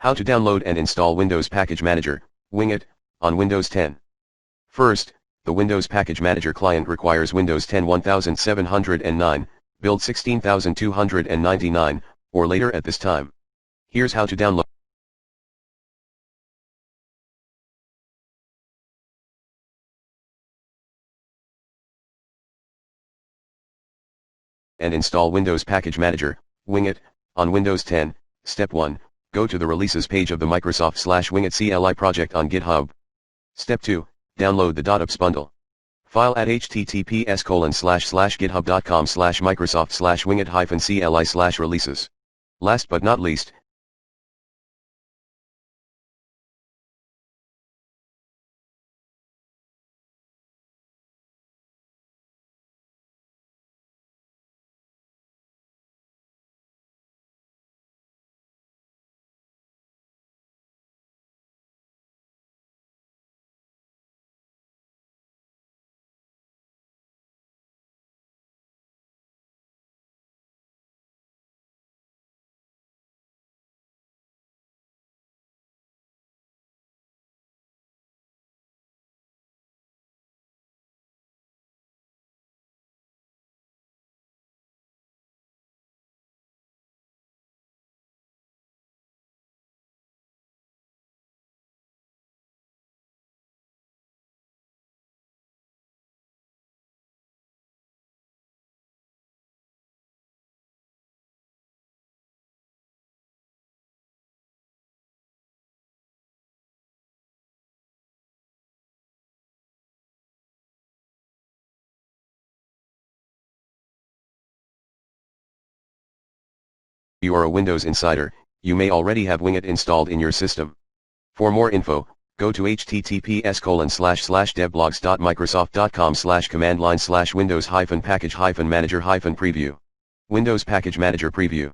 How to download and install Windows Package Manager, Winget, on Windows 10. First, the Windows Package Manager client requires Windows 10 1709, build 16299, or later at this time. Here's how to download and install Windows Package Manager, Winget, on Windows 10. Step 1, go to the releases page of the Microsoft/Winget CLI project on GitHub. Step 2, download the .ups bundle. File at https://github.com/microsoft/winget-cli/releases. Last but not least, you are a Windows insider, you may already have Winget installed in your system. For more info, go to https://devblogs.microsoft.com/command line/windows-package-manager-preview. Windows Package Manager Preview.